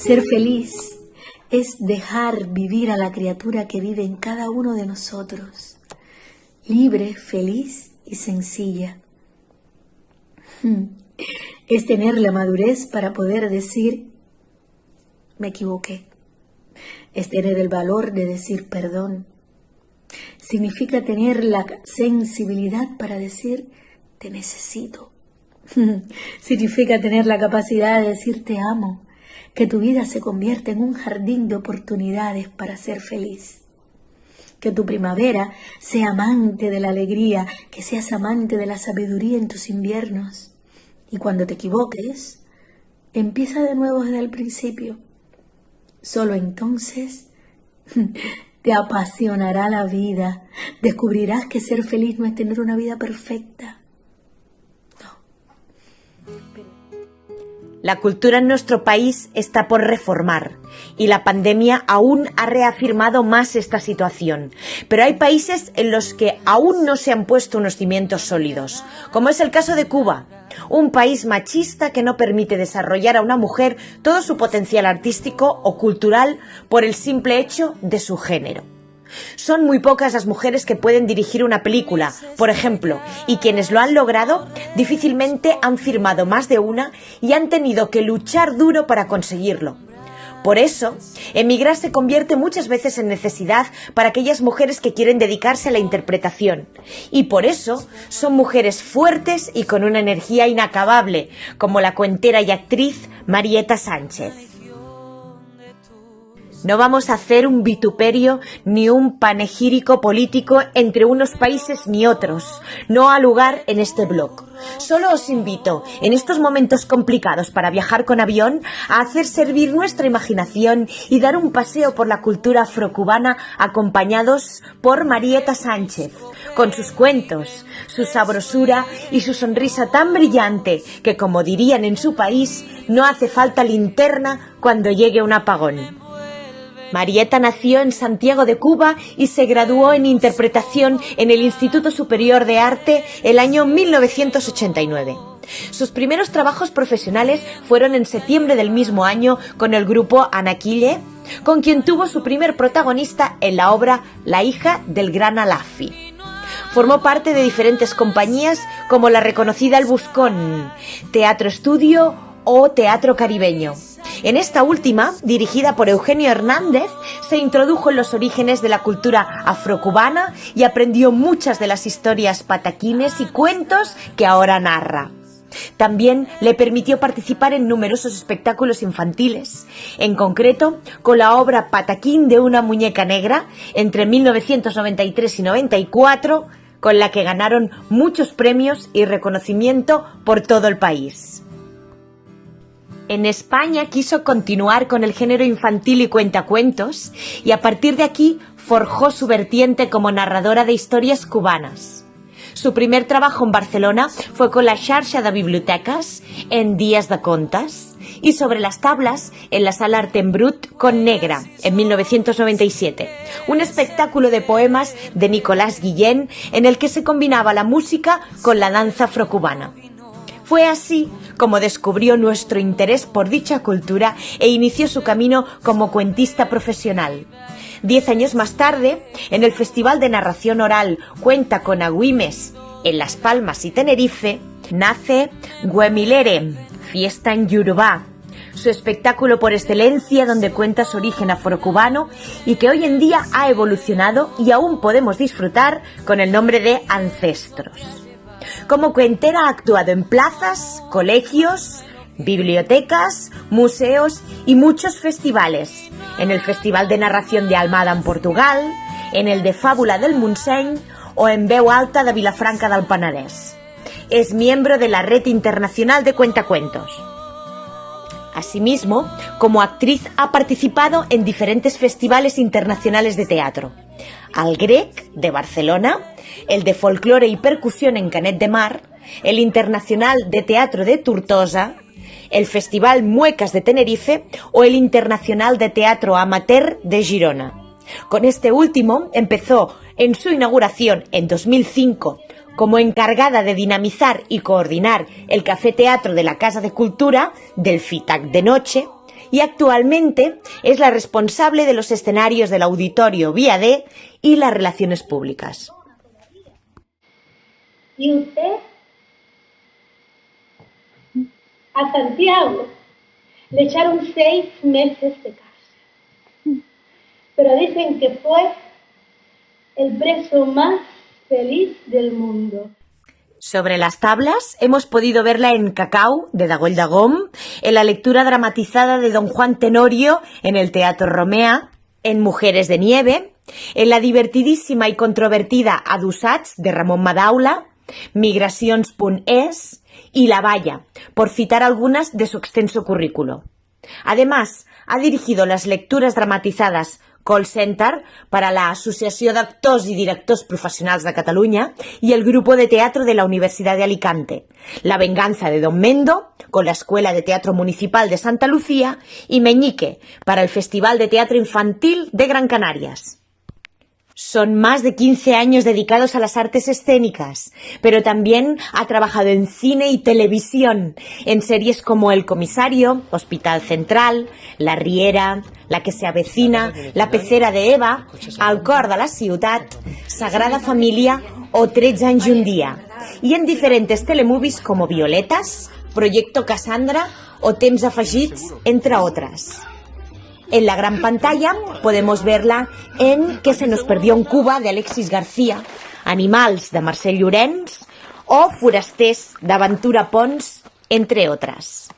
Ser feliz es dejar vivir a la criatura que vive en cada uno de nosotros, libre, feliz y sencilla. Es tener la madurez para poder decir, me equivoqué. Es tener el valor de decir perdón. Significa tener la sensibilidad para decir, te necesito. Significa tener la capacidad de decir, te amo. Que tu vida se convierta en un jardín de oportunidades para ser feliz. Que tu primavera sea amante de la alegría, que seas amante de la sabiduría en tus inviernos. Y cuando te equivoques, empieza de nuevo desde el principio. Solo entonces te apasionará la vida. Descubrirás que ser feliz no es tener una vida perfecta. La cultura en nuestro país está por reformar y la pandemia aún ha reafirmado más esta situación. Pero hay países en los que aún no se han puesto unos cimientos sólidos, como es el caso de Cuba, un país machista que no permite desarrollar a una mujer todo su potencial artístico o cultural por el simple hecho de su género. Son muy pocas las mujeres que pueden dirigir una película, por ejemplo, y quienes lo han logrado difícilmente han firmado más de una y han tenido que luchar duro para conseguirlo. Por eso, emigrar se convierte muchas veces en necesidad para aquellas mujeres que quieren dedicarse a la interpretación. Y por eso son mujeres fuertes y con una energía inacabable, como la cuentera y actriz Marieta Sánchez. No vamos a hacer un vituperio ni un panegírico político entre unos países ni otros. No ha lugar en este blog. Solo os invito, en estos momentos complicados para viajar con avión, a hacer servir nuestra imaginación y dar un paseo por la cultura afrocubana acompañados por Marieta Sánchez, con sus cuentos, su sabrosura y su sonrisa tan brillante que, como dirían en su país, no hace falta linterna cuando llegue un apagón. Marieta nació en Santiago de Cuba y se graduó en interpretación en el Instituto Superior de Arte el año 1989. Sus primeros trabajos profesionales fueron en septiembre del mismo año con el grupo Anaquille, con quien tuvo su primer protagonista en la obra La hija del gran Alafi. Formó parte de diferentes compañías como la reconocida El Buscón, Teatro Estudio o Teatro Caribeño. En esta última, dirigida por Eugenio Hernández, se introdujo en los orígenes de la cultura afrocubana y aprendió muchas de las historias pataquines y cuentos que ahora narra. También le permitió participar en numerosos espectáculos infantiles, en concreto con la obra Pataquín de una muñeca negra entre 1993 y 94, con la que ganaron muchos premios y reconocimiento por todo el país. En España quiso continuar con el género infantil y cuentacuentos y a partir de aquí forjó su vertiente como narradora de historias cubanas. Su primer trabajo en Barcelona fue con la Xarxa de Bibliotecas en Días de Contes y Sobre las tablas en la Sala Art en Brut con Negra en 1997, un espectáculo de poemas de Nicolás Guillén en el que se combinaba la música con la danza afrocubana. Fue así como descubrió nuestro interés por dicha cultura e inició su camino como cuentista profesional. 10 años más tarde, en el Festival de Narración Oral Cuenta con Agüimes, en Las Palmas y Tenerife, nace Güemilere, Fiesta en Yorubá, su espectáculo por excelencia donde cuenta su origen afrocubano y que hoy en día ha evolucionado y aún podemos disfrutar con el nombre de Ancestros. Como cuentera ha actuado en plazas, colegios, bibliotecas, museos y muchos festivales. En el Festival de Narración de Almada en Portugal, en el de Fábula del Montseny o en Veu Alta de Vilafranca del Penedès. Es miembro de la Red Internacional de Cuentacuentos. Asimismo, como actriz ha participado en diferentes festivales internacionales de teatro. Al Grec de Barcelona, el de Folclore y Percusión en Canet de Mar, el Internacional de Teatro de Tortosa, el Festival Muecas de Tenerife o el Internacional de Teatro Amateur de Girona. Con este último empezó en su inauguración en 2005 como encargada de dinamizar y coordinar el Café Teatro de la Casa de Cultura del FITAC de noche y actualmente es la responsable de los escenarios del Auditorio Vía D y las relaciones públicas. ¿Y usted? A Santiago le echaron 6 meses de cárcel, pero dicen que fue el preso más feliz del mundo. Sobre las tablas hemos podido verla en Cacao, de Dagoll Dagom, en la lectura dramatizada de Don Juan Tenorio en el Teatro Romea, en Mujeres de Nieve, en la divertidísima y controvertida Adossats de Ramon Madaula, Migracions.es y La Valla, por citar algunas de su extenso currículo. Además, ha dirigido las lecturas dramatizadas Call Center para la Asociació d'Actors i Directors Professionals de Catalunya y el Grupo de Teatro de la Universidad de Alicante, La Venganza de Don Mendo con la Escuela de Teatro Municipal de Santa Lucía y Meñique para el Festival de Teatro Infantil de Gran Canarias. Son más de 15 años dedicados a las artes escénicas, pero también ha trabajado en cine y televisión, en series como El Comisario, Hospital Central, La Riera, La que se avecina, La pecera de Eva, El cor de la ciutat, Sagrada Familia o 13 anys i un dia, y en diferentes telemovies como Violetas, Proyecto Cassandra o Temps afegits, entre otras. En la gran pantalla podemos verla en Que se nos perdió en Cuba, de Alexis García, Animals, de Mercè Llorens, o Forasters, de Ventura Pons, entre otras.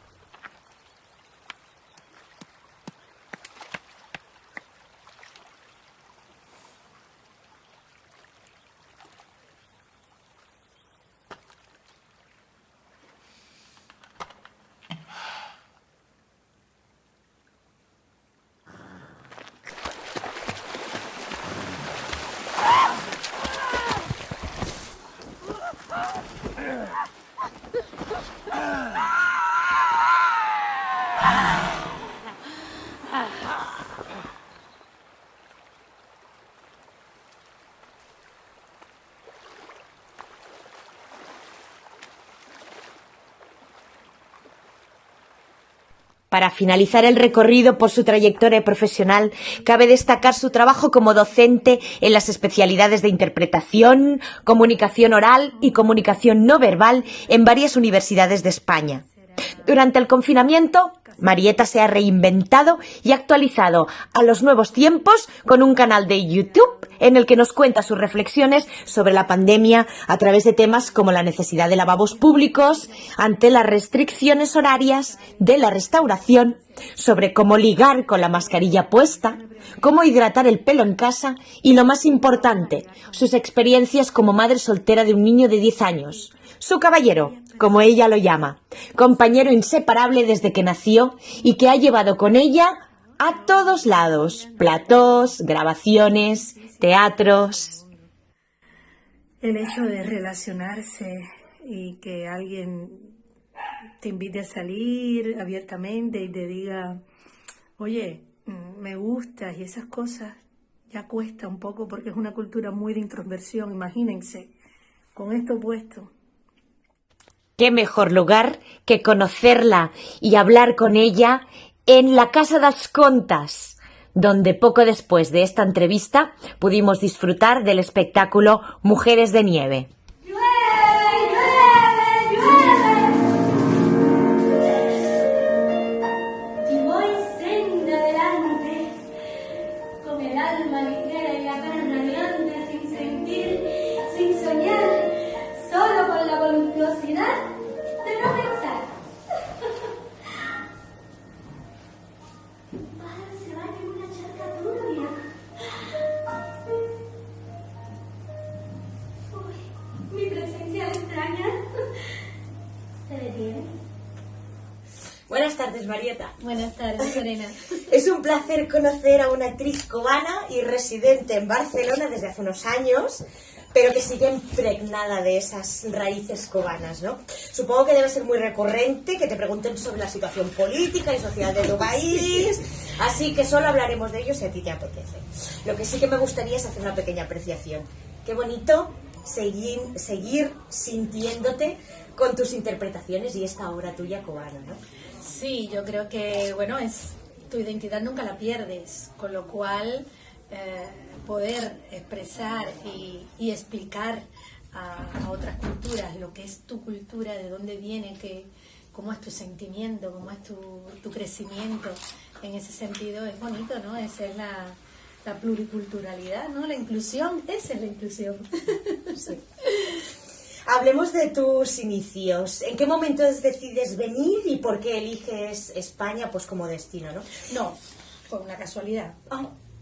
Para finalizar el recorrido por su trayectoria profesional, cabe destacar su trabajo como docente en las especialidades de interpretación, comunicación oral y comunicación no verbal en varias universidades de España. Durante el confinamiento, Marieta se ha reinventado y actualizado a los nuevos tiempos con un canal de YouTube en el que nos cuenta sus reflexiones sobre la pandemia a través de temas como la necesidad de lavabos públicos ante las restricciones horarias de la restauración, sobre cómo ligar con la mascarilla puesta, cómo hidratar el pelo en casa y, lo más importante, sus experiencias como madre soltera de un niño de 10 años. Su caballero, como ella lo llama, compañero inseparable desde que nació y que ha llevado con ella a todos lados, platós, grabaciones, teatros. El hecho de relacionarse y que alguien te invite a salir abiertamente y te diga, oye, me gustas, y esas cosas ya cuesta un poco porque es una cultura muy de introversión, imagínense, con esto puesto. ¿Qué mejor lugar que conocerla y hablar con ella en la Casa das Contas, donde poco después de esta entrevista pudimos disfrutar del espectáculo Mujeres de Nieve? Buenas tardes, Marieta. Buenas tardes, Serena. Es un placer conocer a una actriz cubana y residente en Barcelona desde hace unos años, pero que sigue impregnada de esas raíces cubanas, ¿no? Supongo que debe ser muy recurrente que te pregunten sobre la situación política y social de tu país, así que solo hablaremos de ello si a ti te apetece. Lo que sí que me gustaría es hacer una pequeña apreciación. Qué bonito seguir sintiéndote con tus interpretaciones y esta obra tuya cubana, ¿no? Sí, yo creo que, bueno, es tu identidad nunca la pierdes, con lo cual poder expresar y explicar a otras culturas lo que es tu cultura, de dónde viene, cómo es tu sentimiento, cómo es tu crecimiento, en ese sentido es bonito, ¿no? Esa es la pluriculturalidad, ¿no? La inclusión, esa es la inclusión. Sí. Hablemos de tus inicios. ¿En qué momento decides venir y por qué eliges España pues como destino, no? No, fue una casualidad.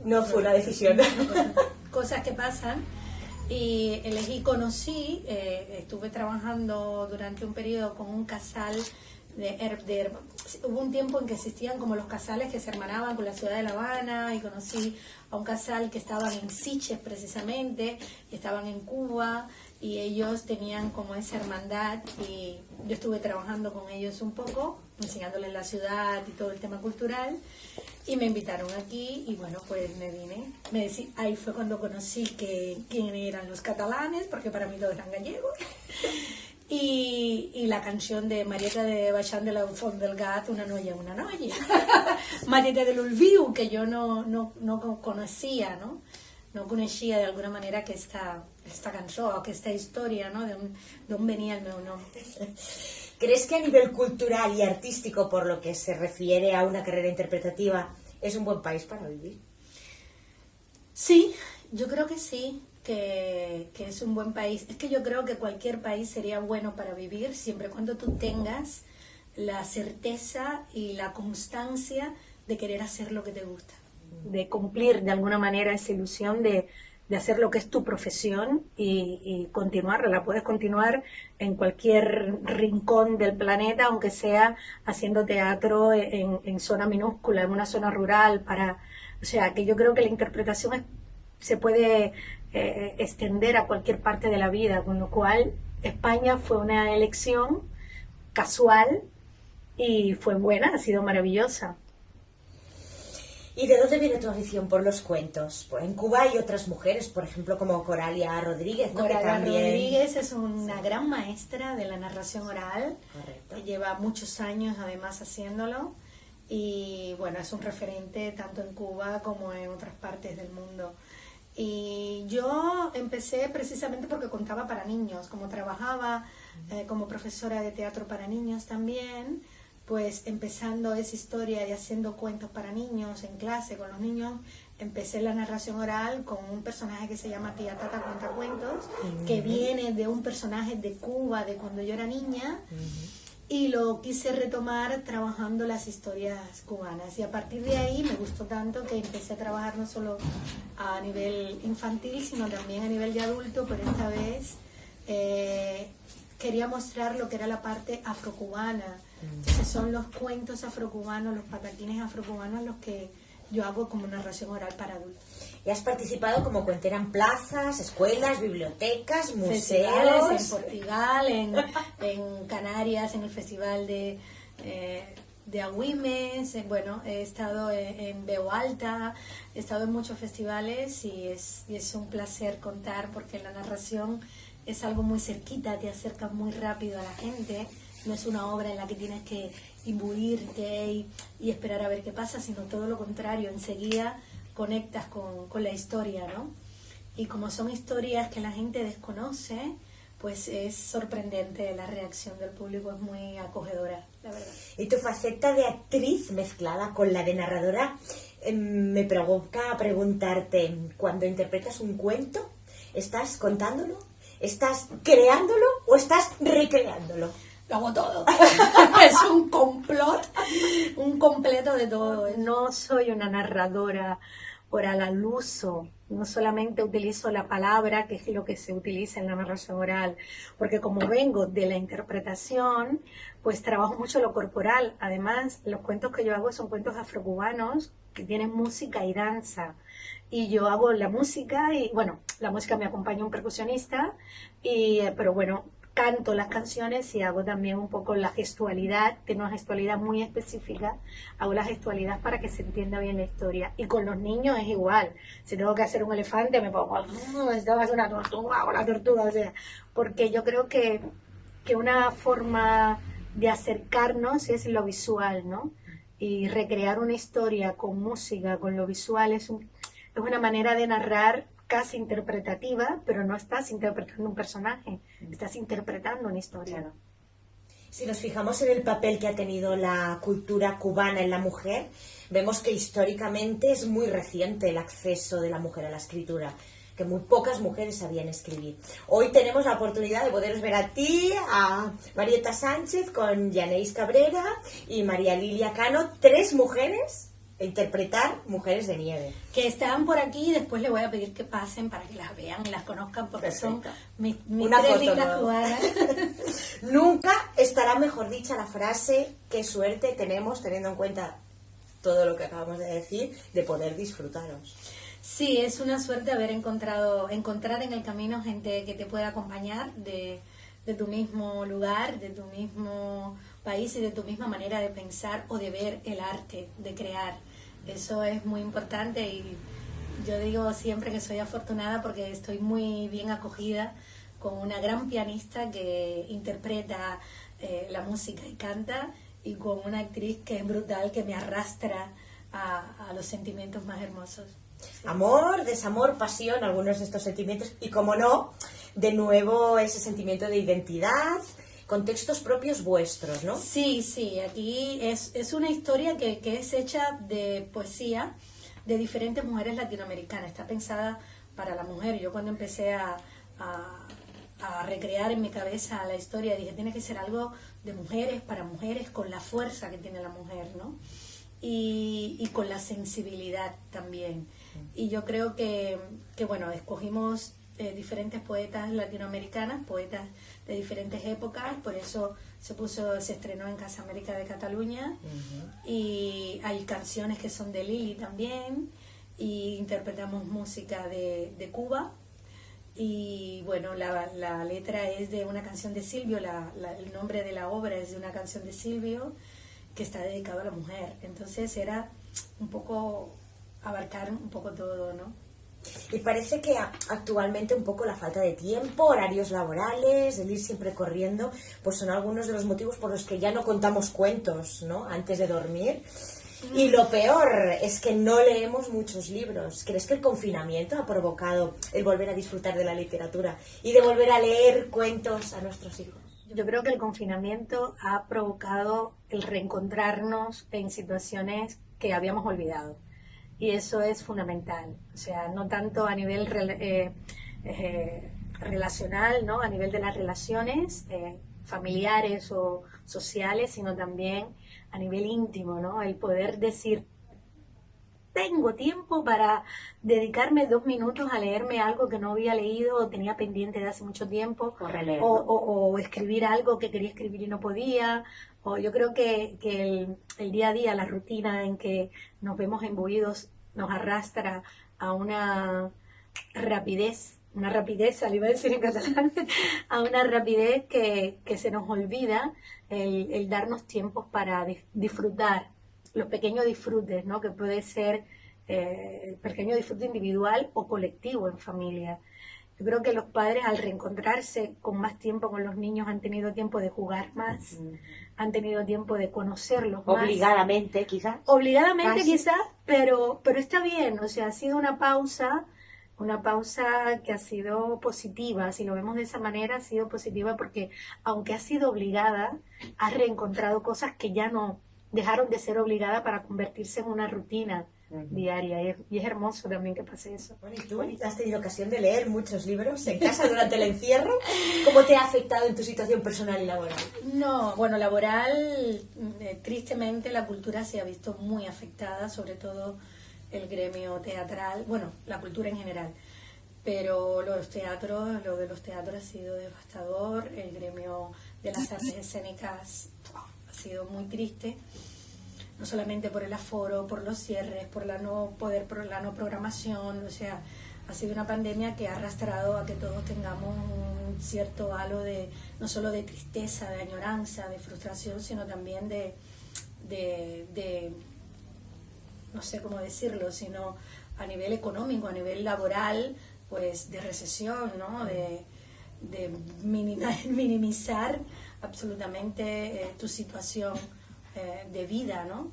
No fue una decisión. Cosas que pasan. Y conocí, estuve trabajando durante un periodo con un casal hubo un tiempo en que existían como los casales que se hermanaban con la ciudad de La Habana, y conocí a un casal que estaban en Siches precisamente, y estaban en Cuba, y ellos tenían como esa hermandad, y yo estuve trabajando con ellos un poco, enseñándoles la ciudad y todo el tema cultural, y me invitaron aquí, y bueno, pues me vine. Ahí fue cuando conocí quién eran los catalanes, porque para mí todos eran gallegos. Y la canción de Marieta de Baixant de la Font del Gat, una noia. Marieta de l'Olviu, que yo no conocía, ¿no? No conocía de alguna manera que esta canción, o que esta historia, ¿no? De on venía el meu nom. ¿Crees que a nivel cultural y artístico, por lo que se refiere a una carrera interpretativa, es un buen país para vivir? Sí, yo creo que sí, que es un buen país. Es que yo creo que cualquier país sería bueno para vivir, siempre y cuando tú tengas la certeza y la constancia de querer hacer lo que te gusta, de cumplir de alguna manera esa ilusión de hacer lo que es tu profesión y continuarla. La puedes continuar en cualquier rincón del planeta, aunque sea haciendo teatro en zona minúscula, en una zona rural. O sea, que yo creo que la interpretación se puede extender a cualquier parte de la vida, con lo cual España fue una elección casual y fue buena, ha sido maravillosa. ¿Y de dónde viene tu afición por los cuentos? Pues en Cuba hay otras mujeres, por ejemplo, como Coralia Rodríguez, ¿no? Coralia Rodríguez es una gran maestra de la narración oral. Correcto. Lleva muchos años además haciéndolo, y bueno, es un referente tanto en Cuba como en otras partes del mundo. Y yo empecé precisamente porque contaba para niños, como trabajaba como profesora de teatro para niños también, pues empezando esa historia y haciendo cuentos para niños en clase con los niños, empecé la narración oral con un personaje que se llama Tía Tata Cuentacuentos, que viene de un personaje de Cuba de cuando yo era niña, y lo quise retomar trabajando las historias cubanas, y a partir de ahí me gustó tanto que empecé a trabajar no solo a nivel infantil, sino también a nivel de adulto, pero esta vez quería mostrar lo que era la parte afrocubana. Entonces son los cuentos afrocubanos, los pataquines afrocubanos, los que yo hago como narración oral para adultos. ¿Y has participado como cuentera en plazas, escuelas, bibliotecas, museos? Festivales, en Portugal, en Canarias, en el festival de Agüimes, bueno, he estado en Veu Alta, he estado en muchos festivales, y es un placer contar, porque la narración es algo muy cerquita, te acerca muy rápido a la gente. No es una obra en la que tienes que imbuirte y esperar a ver qué pasa, sino todo lo contrario, enseguida conectas con la historia, ¿no? Y como son historias que la gente desconoce, pues es sorprendente la reacción del público, es muy acogedora, la verdad. Y tu faceta de actriz mezclada con la de narradora me provoca preguntarte, cuando interpretas un cuento, ¿estás contándolo? ¿Estás creándolo o estás recreándolo? Lo hago todo. Es un complot, un completo de todo. No soy una narradora oral al uso, no solamente utilizo la palabra, que es lo que se utiliza en la narración oral, porque como vengo de la interpretación, pues trabajo mucho lo corporal. Además, los cuentos que yo hago son cuentos afrocubanos que tienen música y danza, y yo hago la música, y bueno, la música me acompaña un percusionista, pero bueno, canto las canciones y hago también un poco la gestualidad, tengo una gestualidad muy específica, hago la gestualidad para que se entienda bien la historia. Y con los niños es igual, si tengo que hacer un elefante me pongo, si tengo que hacer una tortuga, hago la tortuga, o sea, porque yo creo que una forma de acercarnos es lo visual, ¿no? y recrear una historia con música, con lo visual, es una manera de narrar casi interpretativa, pero no estás interpretando un personaje, estás interpretando una historia. Claro. Si nos fijamos en el papel que ha tenido la cultura cubana en la mujer, vemos que históricamente es muy reciente el acceso de la mujer a la escritura, que muy pocas mujeres sabían escribir. Hoy tenemos la oportunidad de poderos ver a ti, a Marieta Sánchez, con Yanéis Cabrera y María Lilia Cano, 3 mujeres a interpretar Mujeres de Nieve. Que están por aquí y después les voy a pedir que pasen para que las vean y las conozcan porque Perfecto. son mis Una 3 foto, lindas ¿no? cubanas. Nunca estará mejor dicha la frase: qué suerte tenemos, teniendo en cuenta todo lo que acabamos de decir, de poder disfrutaros. Sí, es una suerte encontrar en el camino gente que te pueda acompañar de tu mismo lugar, de tu mismo país y de tu misma manera de pensar o de ver el arte, de crear. Eso es muy importante y yo digo siempre que soy afortunada porque estoy muy bien acogida con una gran pianista que interpreta la música y canta, y con una actriz que es brutal, que me arrastra a los sentimientos más hermosos. Sí. Amor, desamor, pasión, algunos de estos sentimientos, y como no, de nuevo ese sentimiento de identidad, contextos propios vuestros, ¿no? Sí, sí, aquí es una historia que es hecha de poesía de diferentes mujeres latinoamericanas, está pensada para la mujer. Yo cuando empecé a recrear en mi cabeza la historia, dije, tiene que ser algo de mujeres, para mujeres, con la fuerza que tiene la mujer, ¿no? Y con la sensibilidad también. Y yo creo que bueno, escogimos diferentes poetas latinoamericanas, poetas de diferentes épocas, por eso se estrenó en Casa América de Cataluña. Y hay canciones que son de Lili también, y interpretamos música de Cuba. Y bueno, la letra es de una canción de Silvio, el nombre de la obra es de una canción de Silvio que está dedicado a la mujer. Entonces era un poco abarcar un poco todo, ¿no? Y parece que actualmente un poco la falta de tiempo, horarios laborales, el ir siempre corriendo, pues son algunos de los motivos por los que ya no contamos cuentos, ¿no?, antes de dormir. Y lo peor es que no leemos muchos libros. ¿Crees que el confinamiento ha provocado el volver a disfrutar de la literatura y de volver a leer cuentos a nuestros hijos? Yo creo que el confinamiento ha provocado el reencontrarnos en situaciones que habíamos olvidado. Y eso es fundamental. O sea, no tanto a nivel relacional, ¿no?, a nivel de las relaciones familiares o sociales, sino también a nivel íntimo, ¿no? El poder decir, tengo tiempo para dedicarme 2 minutos a leerme algo que no había leído o tenía pendiente de hace mucho tiempo, o escribir algo que quería escribir y no podía. O yo creo que el día a día, la rutina en que nos vemos imbuidos, nos arrastra a una rapidez, le iba a decir en catalán, a una rapidez que se nos olvida el darnos tiempos para disfrutar, los pequeños disfrutes, ¿no?, que puede ser el pequeño disfrute individual o colectivo en familia. Yo creo que los padres, al reencontrarse con más tiempo con los niños, han tenido tiempo de jugar más, han tenido tiempo de conocerlos más. Obligadamente, quizás. Obligadamente, quizás, pero está bien. O sea, ha sido una pausa que ha sido positiva. Si lo vemos de esa manera, ha sido positiva porque, aunque ha sido obligada, ha reencontrado cosas que ya no dejaron de ser obligadas para convertirse en una rutina diaria, y es hermoso también que pase eso. Bueno, ¿y tú has tenido ocasión de leer muchos libros en casa durante el encierro? ¿Cómo te ha afectado en tu situación personal y laboral? No, bueno, laboral, tristemente la cultura se ha visto muy afectada, sobre todo el gremio teatral, bueno, la cultura en general, pero lo de los teatros ha sido devastador, el gremio de las artes escénicas ha sido muy triste. No solamente por el aforo, por los cierres, por la no programación, o sea, ha sido una pandemia que ha arrastrado a que todos tengamos un cierto halo de, no solo de tristeza, de añoranza, de frustración, sino también de no sé cómo decirlo, sino a nivel económico, a nivel laboral, pues de recesión, ¿no?, de minimizar absolutamente tu situación de vida, ¿no?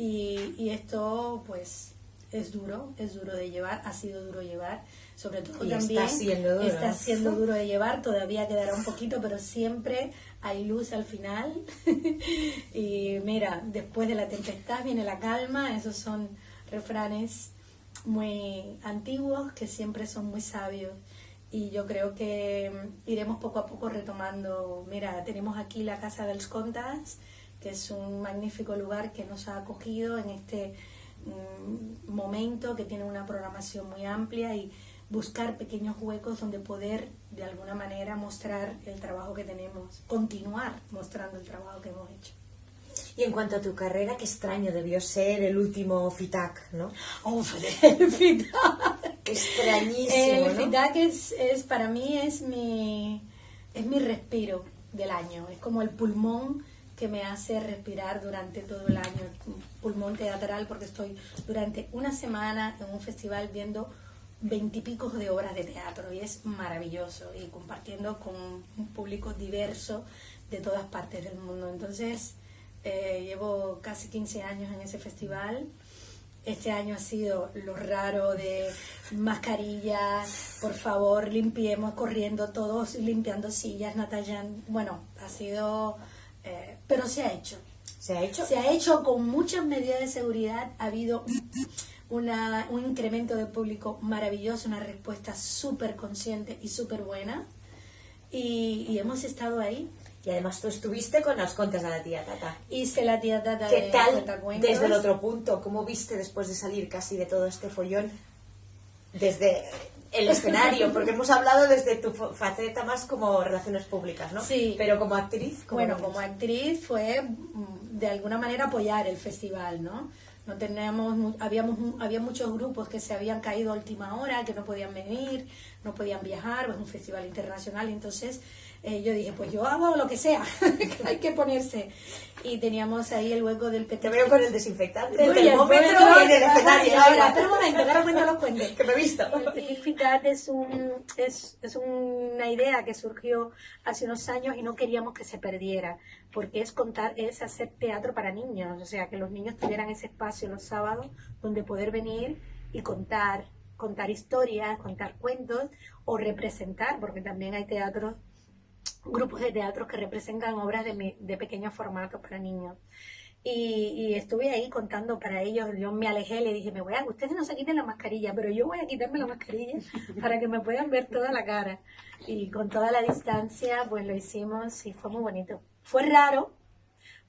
y esto pues es duro de llevar, ha sido duro llevar, sobre todo y también está siendo duro de llevar, todavía quedará un poquito, pero siempre hay luz al final. Y mira, después de la tempestad viene la calma, esos son refranes muy antiguos que siempre son muy sabios. Y yo creo que iremos poco a poco retomando. Mira, tenemos aquí la Casa dels Contes, que es un magnífico lugar que nos ha acogido en este momento, que tiene una programación muy amplia, y buscar pequeños huecos donde poder de alguna manera mostrar el trabajo que tenemos, continuar mostrando el trabajo que hemos hecho. Y en cuanto a tu carrera, qué extraño debió ser el último FITAC, ¿no? Oh, el FITAC. Extrañísimo, El ¿no? FITAC es para mí es mi respiro del año, es como el pulmón que me hace respirar durante todo el año, pulmón teatral, porque estoy durante una semana en un festival viendo 20 y pico de obras de teatro, y es maravilloso, y compartiendo con un público diverso de todas partes del mundo. Entonces llevo casi 15 años en ese festival. Este año ha sido lo raro de mascarillas, por favor limpiemos, corriendo todos, limpiando sillas, Natalia, bueno, ha sido, pero se ha hecho. ¿Se ha hecho? Se ha hecho con muchas medidas de seguridad, ha habido un incremento de público maravilloso, una respuesta súper consciente y súper buena, y hemos estado ahí. Y además tú estuviste con los contes de la tía Tata. Hice la tía Tata ¿Qué de tal Cuentacuentos. desde el otro punto? ¿Cómo viste después de salir casi de todo este follón desde el escenario? Porque hemos hablado desde tu faceta más como relaciones públicas, ¿no? Sí. Pero como actriz... Bueno, como actriz fue de alguna manera apoyar el festival, ¿no? No teníamos, había muchos grupos que se habían caído a última hora, que no podían venir, no podían viajar, es un festival internacional, entonces yo dije, pues yo hago lo que sea, que hay que ponerse. Y teníamos ahí el hueco del Te veo con el desinfectante, el termómetro y en el escenario. Ahora, espera un momento, que ahora cuento los cuentos. Que me he visto. El FITAC es una idea que surgió hace unos años y no queríamos que se perdiera, porque es hacer teatro para niños, o sea, que los niños tuvieran ese espacio los sábados donde poder venir y contar historias, contar cuentos o representar, porque también hay grupos de teatro que representan obras de pequeño formato para niños. Y estuve ahí contando para ellos. Yo me alejé, le dije, ustedes no se quiten la mascarilla, pero yo voy a quitarme la mascarilla para que me puedan ver toda la cara. Y con toda la distancia, pues lo hicimos y fue muy bonito. Fue raro,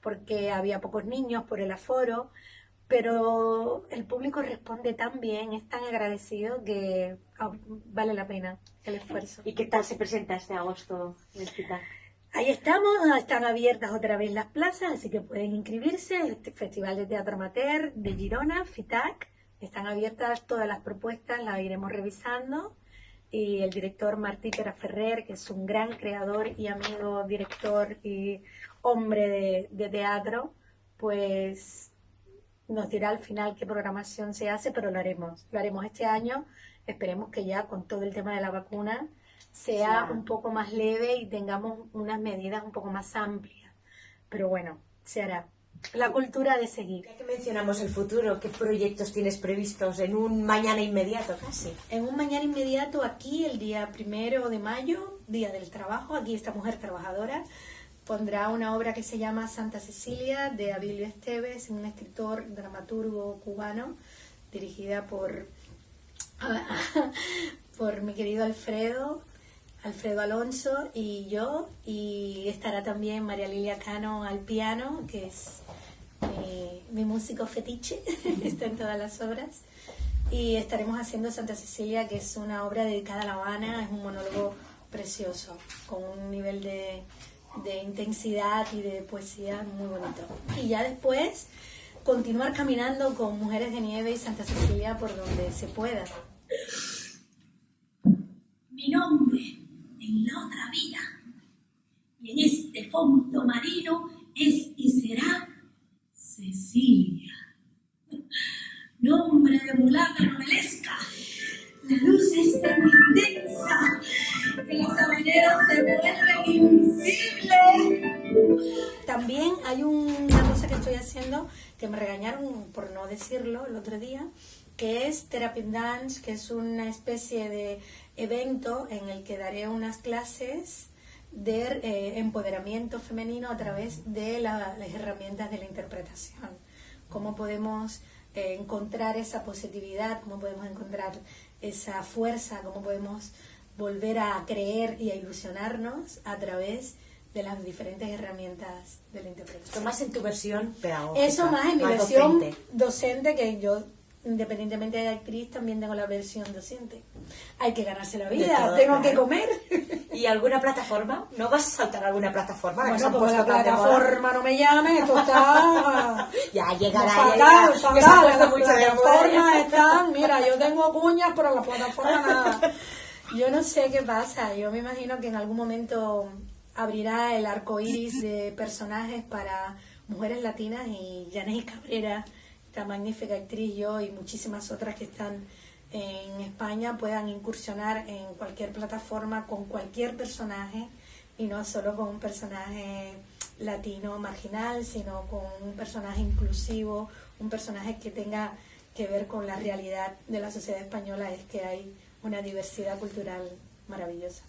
porque había pocos niños por el aforo, pero el público responde tan bien, es tan agradecido que vale la pena el esfuerzo. ¿Y qué tal se presenta este agosto en el FITAC? Ahí estamos, están abiertas otra vez las plazas, así que pueden inscribirse. Este Festival de Teatro Amateur de Girona, FITAC, están abiertas todas las propuestas, las iremos revisando. Y el director Martí Peraferrer, que es un gran creador y amigo, director y hombre de teatro, pues nos dirá al final qué programación se hace, pero lo haremos este año. Esperemos que ya con todo el tema de la vacuna sea un poco más leve y tengamos unas medidas un poco más amplias, pero bueno, se hará. La cultura de seguir. Ya que mencionamos el futuro, ¿qué proyectos tienes previstos en un mañana inmediato casi? En un mañana inmediato, aquí el día 1 de mayo, Día del Trabajo, aquí esta mujer trabajadora pondrá una obra que se llama Santa Cecilia, de Abilio Esteves, un escritor, dramaturgo cubano, dirigida por mi querido Alfredo Alonso y yo, y estará también María Lilia Cano al piano, que es mi músico fetiche, está en todas las obras, y estaremos haciendo Santa Cecilia, que es una obra dedicada a La Habana, es un monólogo precioso, con un nivel de intensidad y de poesía muy bonito. Y ya después continuar caminando con Mujeres de Nieve y Santa Cecilia por donde se pueda. Mi nombre en la otra vida y en este fondo marino es y será Cecilia. Nombre de mulata novelesca. La luz es tan intensa que los habaneros se vuelven invisibles. También hay una cosa cosa que estoy haciendo, que me regañaron por no decirlo el otro día, que es Therapy Dance, que es una especie de evento en el que daré unas clases de empoderamiento femenino a través de las herramientas de la interpretación. Cómo podemos encontrar esa positividad, cómo podemos encontrar esa fuerza, cómo podemos volver a creer y a ilusionarnos a través de las diferentes herramientas de la interpretación. Esto más en tu versión pedagógica. Eso más en mi versión docente, que yo, independientemente de actriz, también tengo la versión docente. Hay que ganarse la vida, todo, tengo que claro. comer. ¿Y alguna plataforma? ¿No vas a saltar alguna plataforma? Bueno, como la plataforma no me llame, esto está... Ya llegará, fatal, que se ha puesto las mucho de moda. plataformas están... Mira, yo tengo cuñas, pero la plataforma nada. Yo no sé qué pasa, yo me imagino que en algún momento abrirá el arco iris de personajes para mujeres latinas y Yanez Cabrera, esta magnífica actriz, yo y muchísimas otras que están en España puedan incursionar en cualquier plataforma con cualquier personaje y no solo con un personaje latino marginal, sino con un personaje inclusivo, un personaje que tenga que ver con la realidad de la sociedad española, es que hay una diversidad cultural maravillosa.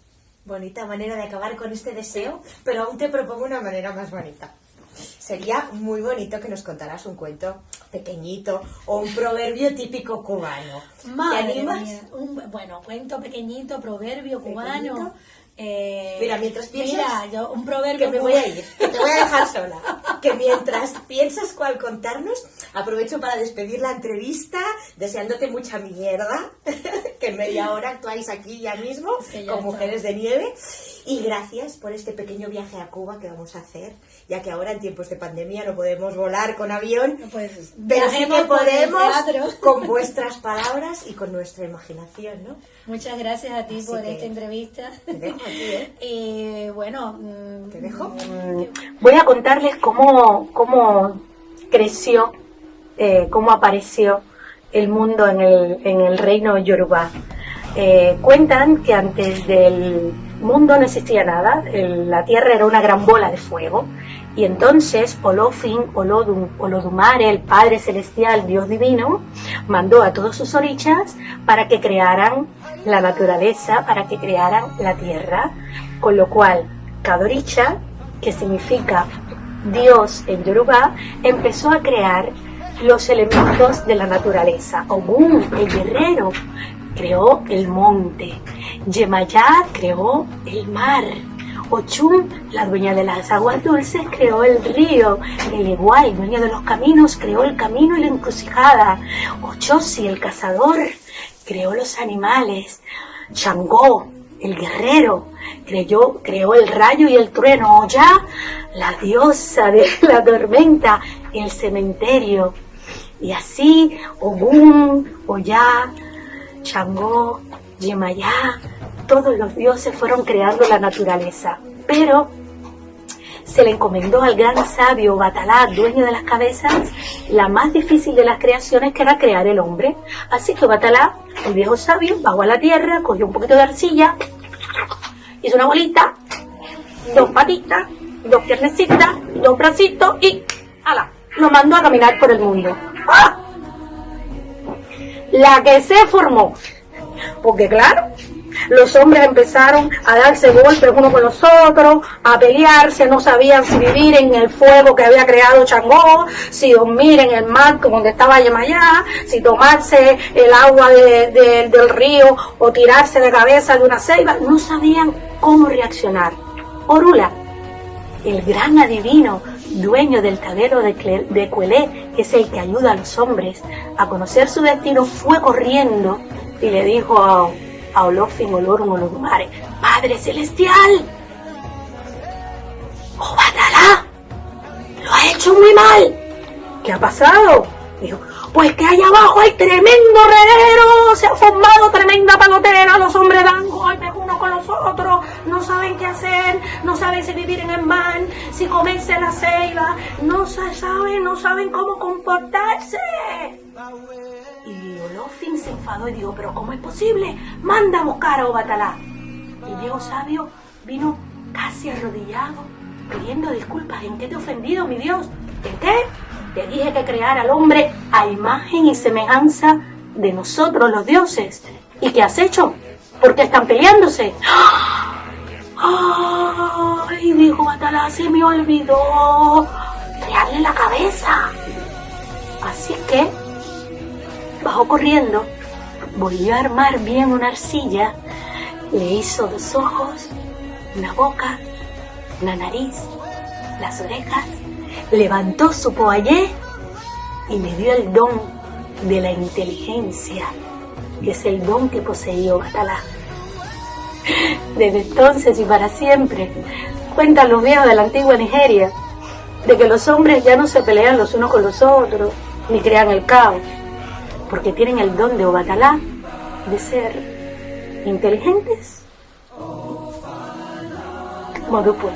Bonita manera de acabar con este deseo, pero aún te propongo una manera más bonita. Sería muy bonito que nos contaras un cuento pequeñito o un proverbio típico cubano. Madre ¿Te animas? mía, bueno, cuento pequeñito, proverbio cubano. Mira, mientras piensas... Mira, yo un proverbio Que me voy a ir, que te voy a dejar sola. Que mientras piensas cuál contarnos, aprovecho para despedir la entrevista, deseándote mucha mierda, que en media hora actuáis aquí ya mismo, Sí, ya con estamos. Mujeres de Nieve. Y gracias por este pequeño viaje a Cuba que vamos a hacer, ya que ahora en tiempos de pandemia no podemos volar con avión, Pues, pero sí viajemos que por el podemos teatro. con vuestras palabras y con nuestra imaginación, ¿no? Muchas gracias a ti Así por que esta entrevista. Te dejo aquí, ¿eh? Y bueno, ¿Te dejo? voy a contarles cómo creció, cómo apareció el mundo en el reino Yorubá. Cuentan que antes del mundo no existía nada, la tierra era una gran bola de fuego, y entonces Olofin, Olodumare, el Padre Celestial, Dios Divino, mandó a todos sus orichas para que crearan la naturaleza, para que crearan la tierra, con lo cual cada oricha, que significa Dios en Yorubá, empezó a crear los elementos de la naturaleza. Ogún, el guerrero, creó el monte. Yemayá creó el mar. Ochum, la dueña de las aguas dulces, creó el río. El Eguay, dueño de los caminos, creó el camino y la encrucijada. Ochosi, el cazador, creó los animales. Changó, el guerrero, creó el rayo y el trueno. Oya, la diosa de la tormenta, el cementerio. Y así, Ogún, Oyá, Changó, Yemayá, todos los dioses fueron creando la naturaleza. Pero se le encomendó al gran sabio Batalá, dueño de las cabezas, la más difícil de las creaciones, que era crear el hombre. Así que Batalá, el viejo sabio, bajó a la tierra, cogió un poquito de arcilla, hizo una bolita, dos patitas, dos piernecitas, dos bracitos y ¡ala! Lo mandó a caminar por el mundo. ¡Ah! La que se formó, porque claro, los hombres empezaron a darse golpes uno con los otros, a pelearse, no sabían si vivir en el fuego que había creado Changó, si dormir en el mar donde estaba Yemayá, si tomarse el agua del río o tirarse de cabeza de una ceiba, no sabían cómo reaccionar. Orula, el gran adivino, dueño del tablero de Cuelé, que es el que ayuda a los hombres a conocer su destino, fue corriendo y le dijo a Olofin, Olodumare: Padre Celestial, Obatalá lo ha hecho muy mal. ¿Qué ha pasado? Dijo: pues que allá abajo hay tremendo reguero, se ha formado tremenda palotera, los hombres dan golpes unos con los otros, no saben qué hacer, no saben si vivir en el mar, si comerse la ceiba, no saben cómo comportarse. Y Olofin se enfadó y dijo: pero ¿cómo es posible? Manda a buscar a Obatalá. El viejo sabio vino casi arrodillado, pidiendo disculpas. ¿En qué te he ofendido, mi Dios? ¿En qué? Te dije que creara al hombre a imagen y semejanza de nosotros los dioses. ¿Y qué has hecho? ¿Por qué están peleándose? ¡Ay! Dijo Batalá, se me olvidó crearle la cabeza. Así que bajó corriendo, volvió a armar bien una arcilla, le hizo 2 ojos, una boca, una nariz, las orejas, levantó su poallé y le dio el don de la inteligencia, que es el don que poseía Batalá. Desde entonces y para siempre, cuentan los viejos de la antigua Nigeria, de que los hombres ya no se pelean los unos con los otros, ni crean el caos, porque tienen el don de Obatalá de ser inteligentes. Modupo.